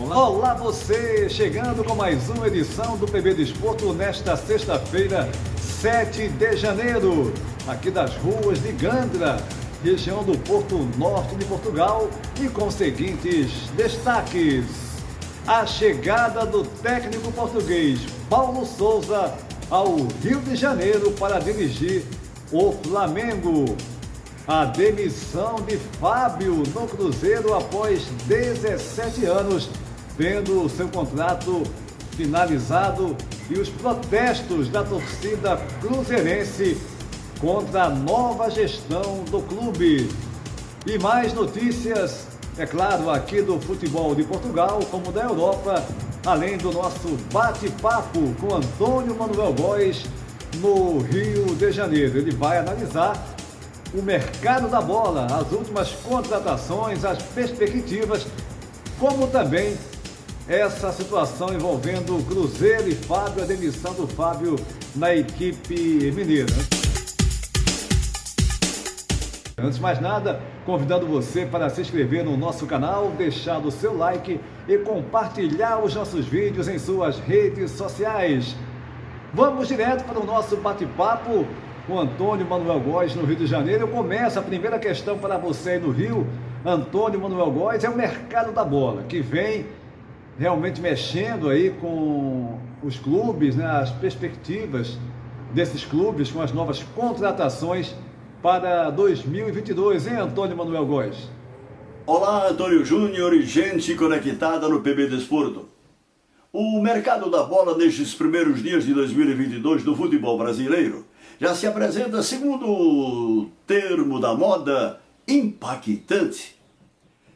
Olá você, chegando com mais uma edição do PB Desporto nesta sexta-feira, 7 de janeiro, aqui das ruas de Gandra, região do Porto Norte de Portugal, e com os seguintes destaques: a chegada do técnico português Paulo Sousa ao Rio de Janeiro para dirigir o Flamengo. A demissão de Fábio no Cruzeiro após 17 anos, tendo seu contrato finalizado, e os protestos da torcida cruzeirense contra a nova gestão do clube. E mais notícias, é claro, aqui do futebol de Portugal, como da Europa, além do nosso bate-papo com Antônio Manuel Góes no Rio de Janeiro. Ele vai analisar o mercado da bola, as últimas contratações, as perspectivas, como também essa situação envolvendo o Cruzeiro e Fábio, a demissão do Fábio na equipe mineira. Antes de mais nada, convidando você para se inscrever no nosso canal, deixar o seu like e compartilhar os nossos vídeos em suas redes sociais. Vamos direto para o nosso bate-papo com Antônio Manuel Góes no Rio de Janeiro. Eu começo a primeira questão para você aí no Rio, Antônio Manuel Góes, é o mercado da bola, que vem realmente mexendo aí com os clubes, né, as perspectivas desses clubes com as novas contratações para 2022, hein, Antônio Manuel Góes? Olá, Antônio Júnior e gente conectada no PB Desporto. O mercado da bola nestes primeiros dias de 2022 do futebol brasileiro já se apresenta, segundo o termo da moda, impactante.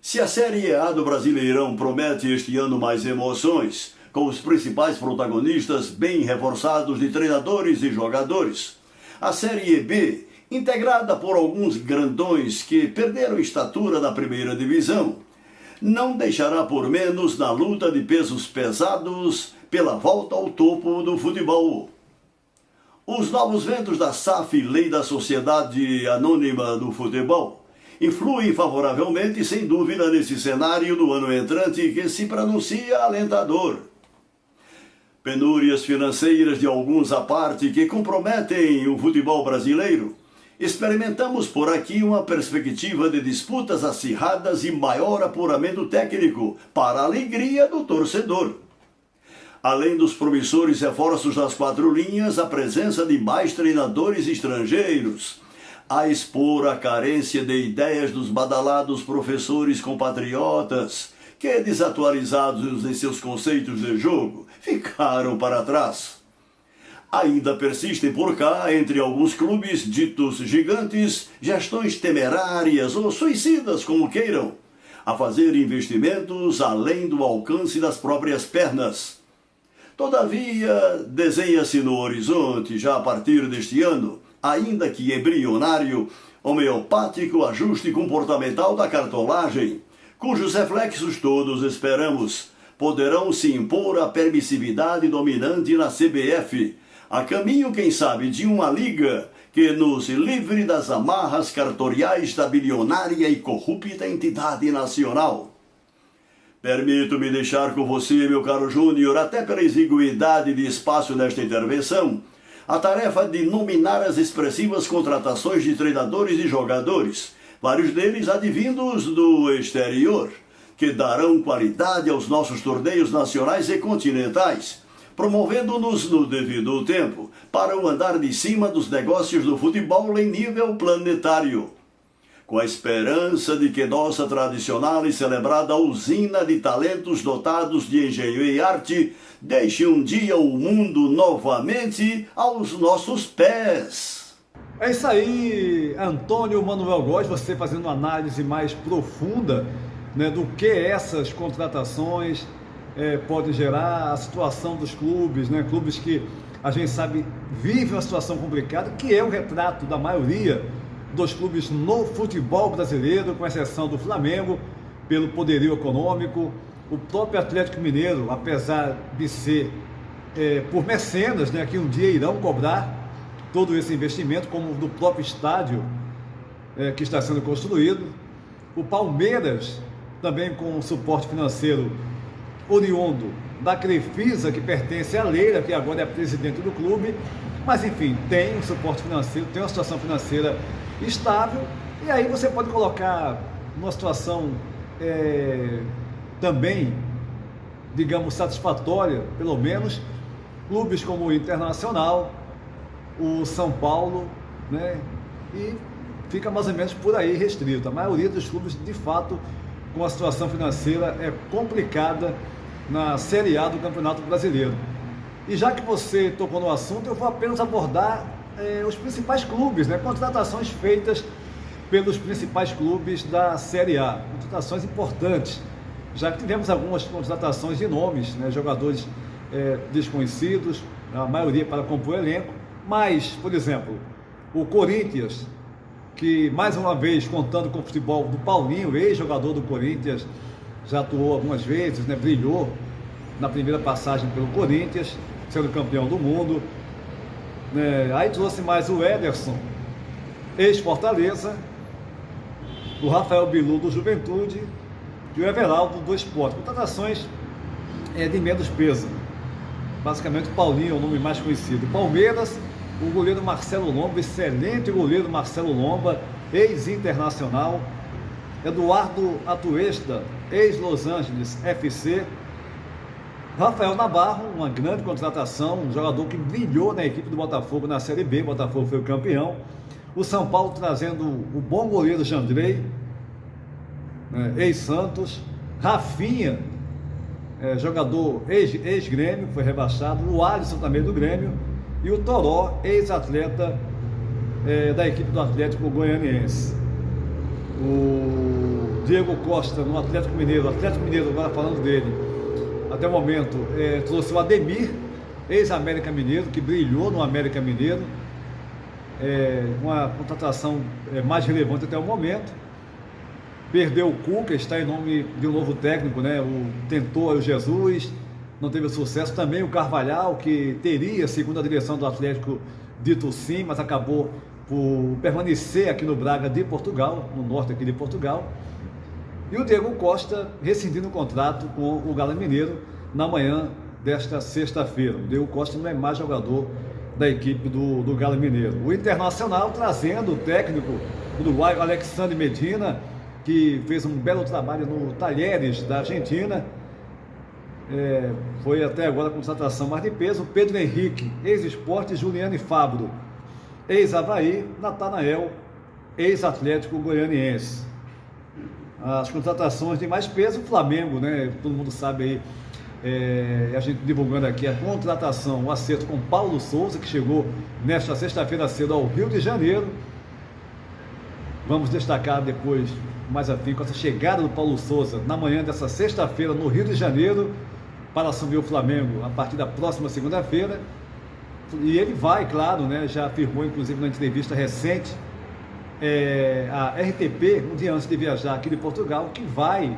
Se a Série A do Brasileirão promete este ano mais emoções, com os principais protagonistas bem reforçados de treinadores e jogadores, a Série B, integrada por alguns grandões que perderam estatura na primeira divisão, não deixará por menos na luta de pesos pesados pela volta ao topo do futebol. Os novos ventos da SAF, Lei da Sociedade Anônima do Futebol, influem favoravelmente, sem dúvida, nesse cenário do ano entrante que se pronuncia alentador. Penúrias financeiras de alguns à parte que comprometem o futebol brasileiro, experimentamos por aqui uma perspectiva de disputas acirradas e maior apuramento técnico, para a alegria do torcedor. Além dos promissores reforços das quatro linhas, a presença de mais treinadores estrangeiros, a expor a carência de ideias dos badalados professores compatriotas, que, desatualizados em seus conceitos de jogo, ficaram para trás. Ainda persistem por cá, entre alguns clubes ditos gigantes, gestões temerárias ou suicidas, como queiram, a fazer investimentos além do alcance das próprias pernas. Todavia, desenha-se no horizonte, já a partir deste ano, ainda que embrionário, homeopático ajuste comportamental da cartolagem, cujos reflexos todos esperamos poderão se impor à permissividade dominante na CBF, a caminho, quem sabe, de uma liga que nos livre das amarras cartoriais da bilionária e corrupta entidade nacional. Permito-me deixar com você, meu caro Júnior, até pela exiguidade de espaço nesta intervenção, a tarefa de nominar as expressivas contratações de treinadores e jogadores, vários deles advindos do exterior, que darão qualidade aos nossos torneios nacionais e continentais, promovendo-nos no devido tempo para o andar de cima dos negócios do futebol em nível planetário, com a esperança de que nossa tradicional e celebrada usina de talentos dotados de engenho e arte deixe um dia o mundo novamente aos nossos pés. É isso aí, Antônio Manuel Góes, você fazendo uma análise mais profunda, né, do que essas contratações podem gerar, a situação dos clubes, né, clubes que a gente sabe vivem uma situação complicada, que é o retrato da maioria dos clubes no futebol brasileiro, com exceção do Flamengo, pelo poderio econômico. O próprio Atlético Mineiro, apesar de ser por mecenas, né, que um dia irão cobrar todo esse investimento, como do próprio estádio que está sendo construído. O Palmeiras, também com suporte financeiro oriundo da Crefisa, que pertence à Leila, que agora é presidente do clube, mas enfim, tem um suporte financeiro, tem uma situação financeira estável, e aí você pode colocar numa situação também, digamos, satisfatória, pelo menos, clubes como o Internacional, o São Paulo, né? E fica mais ou menos por aí restrito. A maioria dos clubes, de fato, com a situação financeira complicada na Série A do Campeonato Brasileiro. E já que você tocou no assunto, eu vou apenas abordar os principais clubes, né? Contratações feitas pelos principais clubes da Série A. Contratações importantes, já que tivemos algumas contratações de nomes, né? Jogadores desconhecidos, a maioria para compor elenco, mas, por exemplo, o Corinthians, que mais uma vez, contando com o futebol do Paulinho, ex-jogador do Corinthians, já atuou algumas vezes, né? Brilhou na primeira passagem pelo Corinthians, sendo campeão do mundo. Aí trouxe mais o Ederson, ex-Fortaleza, o Rafael Bilu do Juventude e o Everaldo do Sport. Contratações de menos peso. Basicamente o Paulinho é o nome mais conhecido. Palmeiras, o goleiro Marcelo Lomba, excelente goleiro Marcelo Lomba, ex-Internacional. Eduardo Atuesta, ex-Los Angeles FC. Rafael Navarro, uma grande contratação, um jogador que brilhou na equipe do Botafogo na Série B, o Botafogo foi o campeão. O São Paulo trazendo o bom goleiro Jandrei, ex-Santos. Rafinha, jogador ex-Grêmio, foi rebaixado. O Alisson também do Grêmio. E o Toró, ex-atleta da equipe do Atlético Goianiense. O Diego Costa no Atlético Mineiro, agora falando dele, até o momento, trouxe o Ademir, ex-América Mineiro, que brilhou no América Mineiro, uma contratação mais relevante até o momento. Perdeu o Cuca, está em nome de um novo técnico, né? Tentou o Jesus, não teve sucesso. Também o Carvalhal, que teria, segundo a direção do Atlético, dito sim, mas acabou por permanecer aqui no Braga de Portugal, no norte aqui de Portugal. E o Diego Costa rescindindo o contrato com o Galo Mineiro na manhã desta sexta-feira. O Diego Costa não é mais jogador da equipe do Galo Mineiro. O Internacional trazendo o técnico uruguaio Alexandre Medina, que fez um belo trabalho no Talheres da Argentina. Foi até agora a contratação mais de peso. Pedro Henrique, ex-Sport, Juliane Fabro, ex-Avaí. Natanael, ex-Atlético Goianiense. As contratações de mais peso, o Flamengo, né? Todo mundo sabe aí, a gente divulgando aqui a contratação, o acerto com Paulo Souza, que chegou nesta sexta-feira cedo ao Rio de Janeiro. Vamos destacar depois, mais afinco, essa chegada do Paulo Souza na manhã dessa sexta-feira no Rio de Janeiro, para assumir o Flamengo a partir da próxima segunda-feira. E ele vai, claro, né? Já afirmou, inclusive, na entrevista recente, a RTP, um dia antes de viajar aqui de Portugal, que vai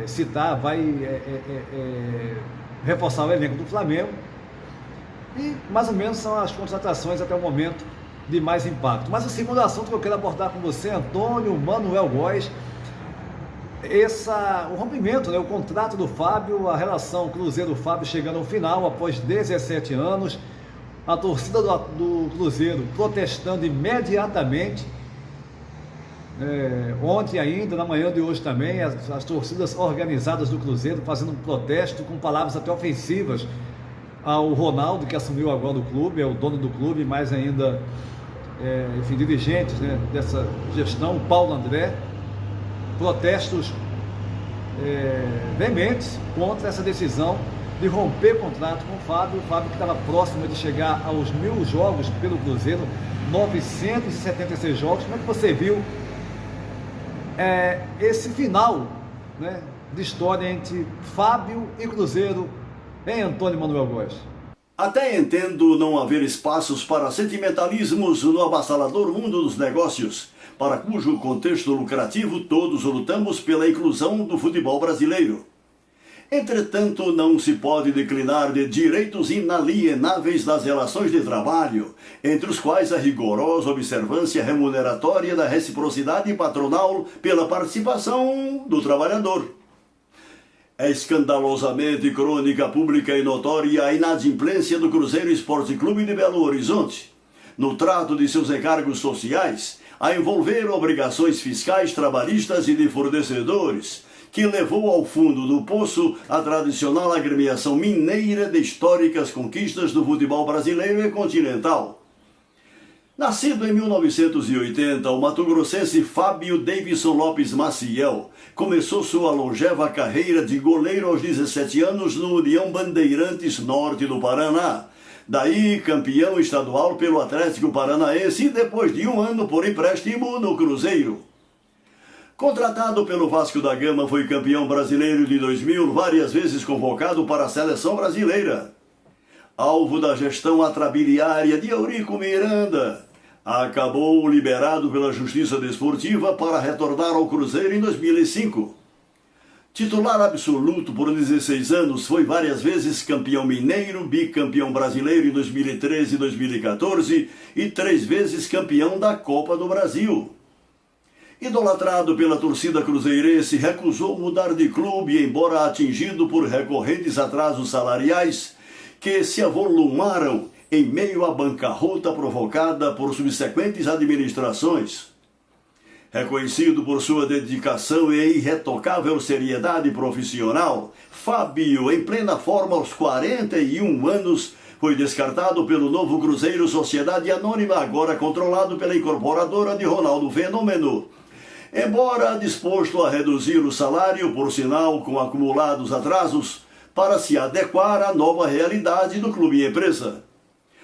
citar, vai reforçar o elenco do Flamengo. E mais ou menos são as contratações até o momento de mais impacto. Mas o segundo assunto que eu quero abordar com você, Antônio Manuel Góes, o rompimento, né, o contrato do Fábio, a relação Cruzeiro-Fábio chegando ao final após 17 anos. A torcida do Cruzeiro protestando imediatamente, ontem ainda, na manhã de hoje também, as torcidas organizadas do Cruzeiro fazendo um protesto com palavras até ofensivas ao Ronaldo, que assumiu agora o clube, é o dono do clube, mais ainda, enfim, dirigentes, né, dessa gestão, o Paulo André. Protestos veementes contra essa decisão de romper contrato com o Fábio que estava próximo de chegar aos 1.000 jogos pelo Cruzeiro, 976 jogos. Como é que você viu esse final, né, de história entre Fábio e Cruzeiro, em Antônio Manuel Góes? Até entendo não haver espaços para sentimentalismos no avassalador mundo dos negócios, para cujo contexto lucrativo todos lutamos pela inclusão do futebol brasileiro. Entretanto, não se pode declinar de direitos inalienáveis das relações de trabalho, entre os quais a rigorosa observância remuneratória da reciprocidade patronal pela participação do trabalhador. É escandalosamente crônica, pública e notória a inadimplência do Cruzeiro Esporte Clube de Belo Horizonte no trato de seus encargos sociais, a envolver obrigações fiscais, trabalhistas e de fornecedores, que levou ao fundo do poço a tradicional agremiação mineira de históricas conquistas do futebol brasileiro e continental. Nascido em 1980, o mato-grossense Fábio Davidson Lopes Maciel começou sua longeva carreira de goleiro aos 17 anos no União Bandeirantes Norte do Paraná. Daí, campeão estadual pelo Atlético Paranaense e depois de um ano por empréstimo no Cruzeiro. Contratado pelo Vasco da Gama, foi campeão brasileiro de 2000, várias vezes convocado para a seleção brasileira. Alvo da gestão atrabiliária de Eurico Miranda, acabou liberado pela Justiça Desportiva para retornar ao Cruzeiro em 2005. Titular absoluto por 16 anos, foi várias vezes campeão mineiro, bicampeão brasileiro em 2013 e 2014 e 3 vezes campeão da Copa do Brasil. Idolatrado pela torcida cruzeirense, recusou mudar de clube, embora atingido por recorrentes atrasos salariais que se avolumaram em meio à bancarrota provocada por subsequentes administrações. Reconhecido por sua dedicação e irretocável seriedade profissional, Fábio, em plena forma aos 41 anos, foi descartado pelo novo Cruzeiro Sociedade Anônima, agora controlado pela incorporadora de Ronaldo Fenômeno. Embora disposto a reduzir o salário, por sinal com acumulados atrasos, para se adequar à nova realidade do clube e empresa.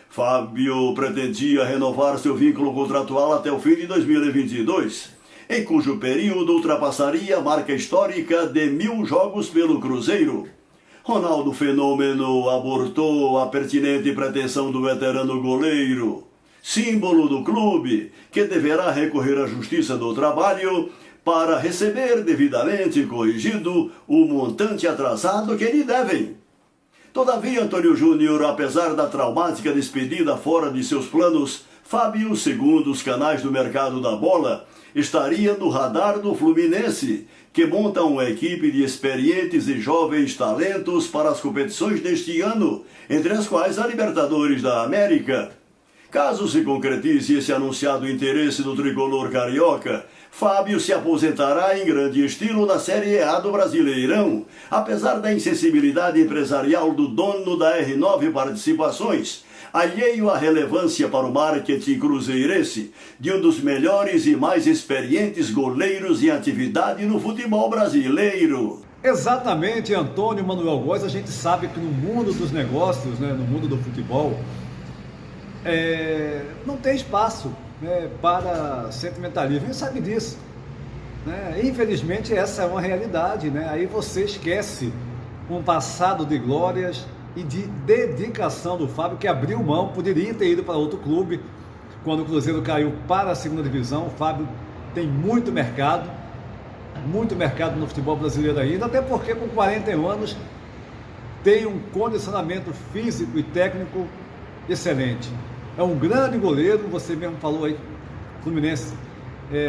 Fábio pretendia renovar seu vínculo contratual até o fim de 2022, em cujo período ultrapassaria a marca histórica de 1000 jogos pelo Cruzeiro. Ronaldo Fenômeno abortou a pertinente pretensão do veterano goleiro, símbolo do clube, que deverá recorrer à Justiça do Trabalho para receber devidamente corrigido o montante atrasado que lhe devem. Todavia, Antônio Júnior, apesar da traumática despedida fora de seus planos, Fábio, segundo os canais do mercado da bola, estaria no radar do Fluminense, que monta uma equipe de experientes e jovens talentos para as competições deste ano, entre as quais a Libertadores da América. Caso se concretize esse anunciado interesse do tricolor carioca, Fábio se aposentará em grande estilo na Série A do Brasileirão, apesar da insensibilidade empresarial do dono da R9 Participações, alheio à relevância para o marketing cruzeirense de um dos melhores e mais experientes goleiros em atividade no futebol brasileiro. Exatamente, Antônio Manuel Góes. A gente sabe que no mundo dos negócios, no mundo do futebol, não tem espaço para sentimentalismo. A gente sabe disso. Infelizmente, essa é uma realidade. Aí você esquece um passado de glórias e de dedicação do Fábio, que abriu mão, poderia ter ido para outro clube. Quando o Cruzeiro caiu para a segunda divisão, o Fábio tem muito mercado no futebol brasileiro ainda, até porque com 41 anos tem um condicionamento físico e técnico excelente. É um grande goleiro, você mesmo falou aí, o Fluminense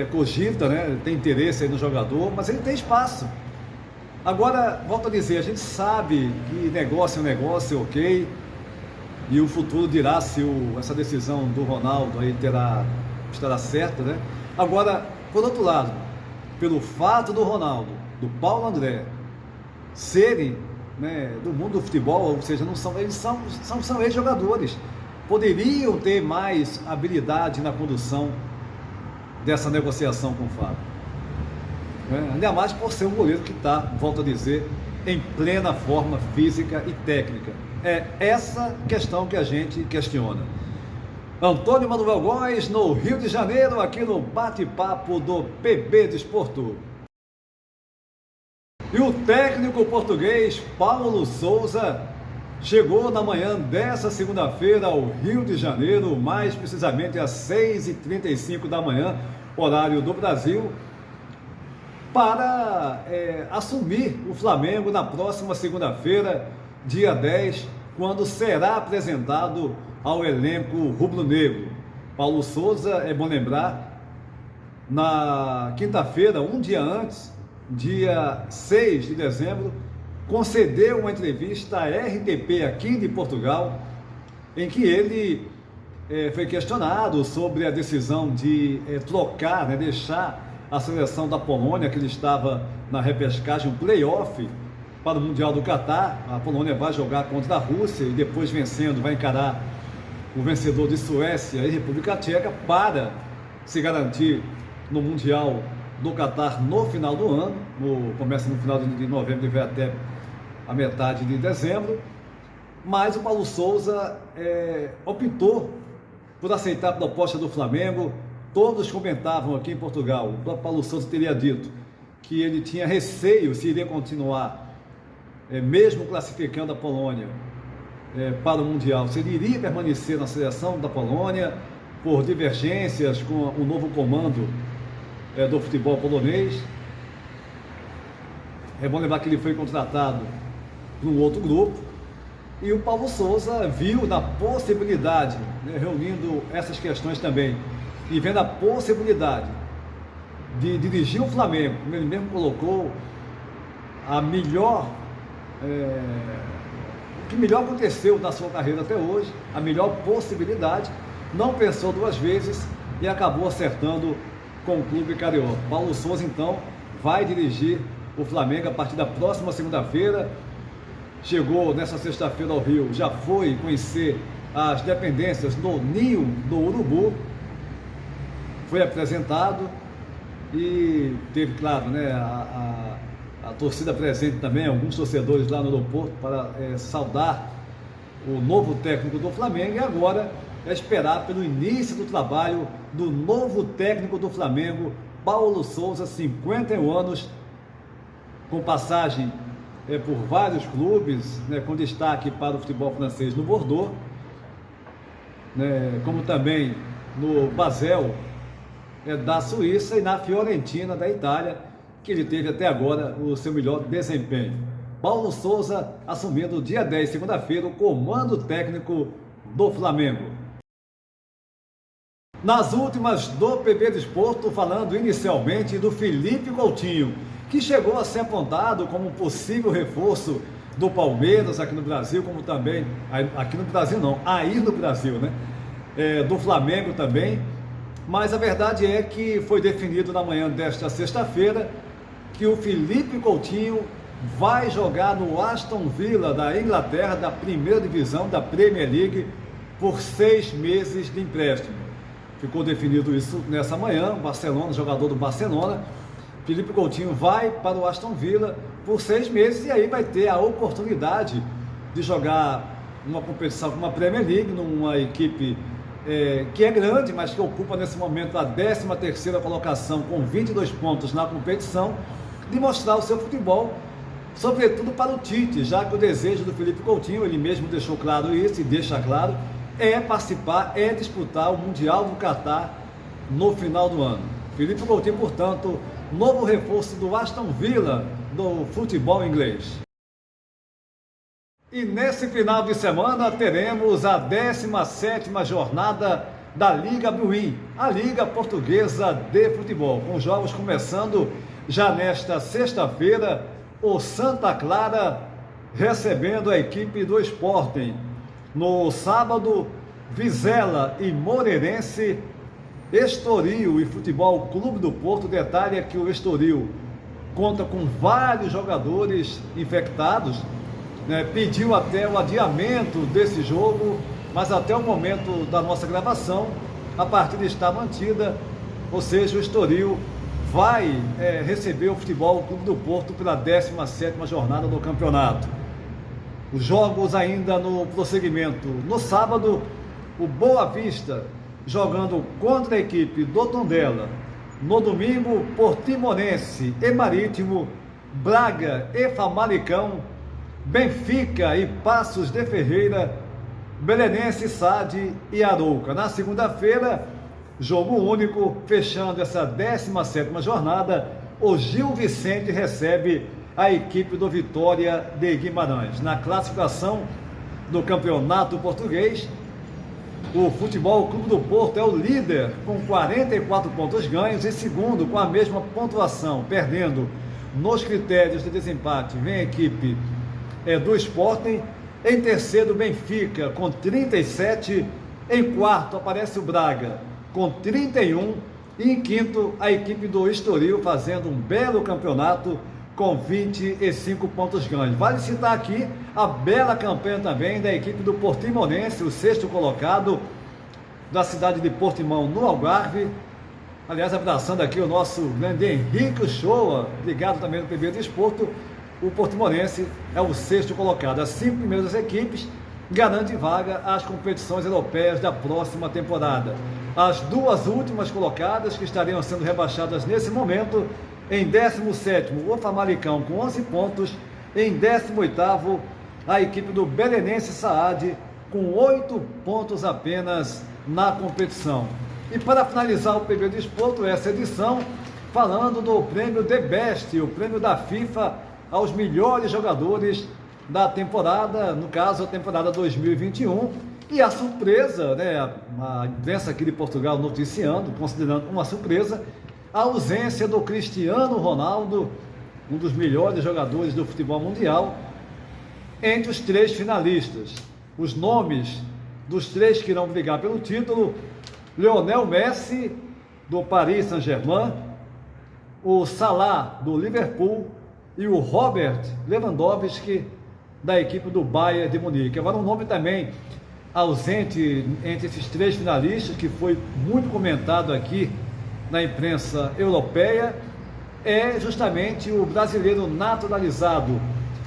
cogita, tem interesse aí no jogador, mas ele tem espaço. Agora, volto a dizer, a gente sabe que negócio é um negócio, ok, e o futuro dirá se essa decisão do Ronaldo aí estará certa, Agora, por outro lado, pelo fato do Ronaldo, do Paulo André, serem do mundo do futebol, ou seja, eles são ex-jogadores, poderiam ter mais habilidade na condução dessa negociação com o Fábio. Ainda mais por ser um goleiro que está, volto a dizer, em plena forma física e técnica. É essa questão que a gente questiona. Antônio Manuel Góes, no Rio de Janeiro, aqui no bate-papo do PB Desporto. E o técnico português Paulo Souza chegou na manhã dessa segunda-feira ao Rio de Janeiro, mais precisamente às 6h35 da manhã, horário do Brasil, para assumir o Flamengo na próxima segunda-feira, dia 10, quando será apresentado ao elenco rubro-negro. Paulo Souza, é bom lembrar, na quinta-feira, um dia antes, dia 6 de dezembro, concedeu uma entrevista à RTP aqui de Portugal, em que ele foi questionado sobre a decisão de trocar, deixar a seleção da Polônia, que ele estava na repescagem, um play-off para o Mundial do Catar. A Polônia vai jogar contra a Rússia e depois, vencendo, vai encarar o vencedor de Suécia e República Tcheca para se garantir no Mundial do Catar no final do ano. Começa no final de novembro e vai até a metade de dezembro. Mas o Paulo Sousa optou por aceitar a proposta do Flamengo. Todos comentavam aqui em Portugal, o próprio Paulo Sousa teria dito que ele tinha receio se iria continuar, mesmo classificando a Polônia para o Mundial, se ele iria permanecer na seleção da Polônia por divergências com o novo comando do futebol polonês. É bom lembrar que ele foi contratado por um outro grupo, e o Paulo Sousa viu na possibilidade, reunindo essas questões também, e vendo a possibilidade de dirigir o Flamengo, como ele mesmo colocou, o que melhor aconteceu na sua carreira até hoje, a melhor possibilidade, não pensou duas vezes e acabou acertando com o clube carioca. Paulo Sousa, então, vai dirigir o Flamengo a partir da próxima segunda-feira. Chegou nessa sexta-feira ao Rio, já foi conhecer as dependências do Ninho do Urubu, foi apresentado e teve, claro, a torcida presente também, alguns torcedores lá no aeroporto para saudar o novo técnico do Flamengo. E agora é esperar pelo início do trabalho do novo técnico do Flamengo, Paulo Sousa, 51 anos, com passagem por vários clubes, com destaque para o futebol francês no Bordeaux, como também no Basel da Suíça e na Fiorentina da Itália, que ele teve até agora o seu melhor desempenho. Paulo Sousa assumindo dia 10, segunda-feira, o comando técnico do Flamengo. Nas últimas do PB Desporto, falando inicialmente do Felipe Coutinho, que chegou a ser apontado como um possível reforço do Palmeiras aqui no Brasil, como também, aqui no Brasil não, aí no Brasil, do Flamengo também. Mas a verdade é que foi definido na manhã desta sexta-feira que o Felipe Coutinho vai jogar no Aston Villa da Inglaterra, da primeira divisão da Premier League, por 6 meses de empréstimo. Ficou definido isso nessa manhã. Barcelona, jogador do Barcelona, Felipe Coutinho vai para o Aston Villa por 6 meses e aí vai ter a oportunidade de jogar uma competição com uma Premier League, numa equipe que é grande, mas que ocupa nesse momento a 13ª colocação com 22 pontos na competição, de mostrar o seu futebol, sobretudo para o Tite, já que o desejo do Felipe Coutinho, ele mesmo deixou claro isso e deixa claro, é participar, é disputar o Mundial do Catar no final do ano. Felipe Coutinho, portanto, novo reforço do Aston Villa do futebol inglês. E nesse final de semana teremos a 17ª jornada da Liga Bruin, a Liga Portuguesa de Futebol, com jogos começando já nesta sexta-feira, o Santa Clara recebendo a equipe do Sporting. No sábado, Vizela e Moreirense, Estoril e Futebol Clube do Porto. Detalhe é que o Estoril conta com vários jogadores infectados, pediu até o adiamento desse jogo, mas até o momento da nossa gravação a partida está mantida, ou seja, o Estoril vai receber o Futebol Clube do Porto pela 17ª jornada do campeonato. Os jogos ainda no prosseguimento. No sábado, o Boa Vista jogando contra a equipe do Tondela. No domingo, Portimonense e Marítimo, Braga e Famalicão, Benfica e Paços de Ferreira, Belenense, Sade e Arouca. Na segunda-feira, jogo único, fechando essa 17ª jornada, o Gil Vicente recebe a equipe do Vitória de Guimarães. Na classificação do Campeonato Português, o Futebol Clube do Porto é o líder com 44 pontos ganhos e segundo com a mesma pontuação, perdendo nos critérios de desempate, vem a equipe do Sporting. Em terceiro, Benfica, com 37. Em quarto, aparece o Braga, com 31. E em quinto, a equipe do Estoril, fazendo um belo campeonato, com 25 pontos ganhos. Vale citar aqui a bela campanha também da equipe do Portimonense, o sexto colocado da cidade de Portimão, no Algarve. Aliás, abraçando aqui o nosso grande Henrique Uchoa, ligado também no PB Desporto. O Portimonense é o sexto colocado. As 5 primeiras equipes garantem vaga às competições europeias da próxima temporada. As 2 últimas colocadas, que estariam sendo rebaixadas nesse momento, em 17º, o Famalicão com 11 pontos. Em 18º, a equipe do Belenense Saad, com 8 pontos apenas na competição. E para finalizar o PB Desporto, essa edição, falando do prêmio The Best, o prêmio da FIFA aos melhores jogadores da temporada, no caso a temporada 2021, e a surpresa, né, a imprensa aqui de Portugal noticiando, considerando uma surpresa, a ausência do Cristiano Ronaldo, um dos melhores jogadores do futebol mundial, entre os 3 finalistas. Os nomes dos 3 que irão brigar pelo título: Lionel Messi, do Paris Saint-Germain, o Salah, do Liverpool, e o Robert Lewandowski, da equipe do Bayern de Munique. Agora, um nome também ausente entre esses 3 finalistas, que foi muito comentado aqui na imprensa europeia, é justamente o brasileiro naturalizado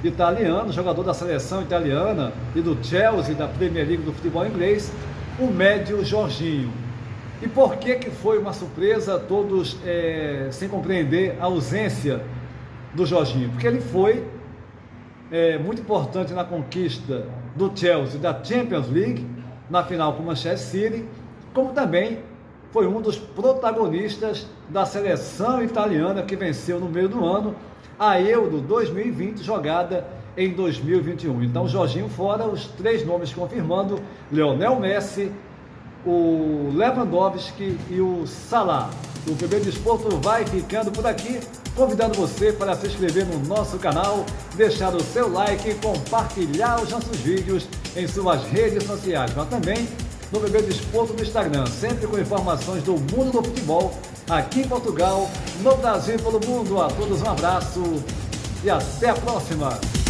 italiano, jogador da seleção italiana e do Chelsea, da Premier League do futebol inglês, o médio Jorginho. E por que foi uma surpresa, todos sem compreender a ausência do Jorginho? Porque ele foi muito importante na conquista do Chelsea da Champions League, na final com o Manchester City, como também foi um dos protagonistas da seleção italiana que venceu no meio do ano a Euro 2020, jogada em 2021. Então, Jorginho fora, os 3 nomes confirmando: Lionel Messi, o Lewandowski e o Salah. O PB Desporto vai ficando por aqui, convidando você para se inscrever no nosso canal, deixar o seu like, compartilhar os nossos vídeos em suas redes sociais, mas também no PB Desporto do Instagram, sempre com informações do mundo do futebol, aqui em Portugal, no Brasil e pelo mundo. A todos um abraço e até a próxima!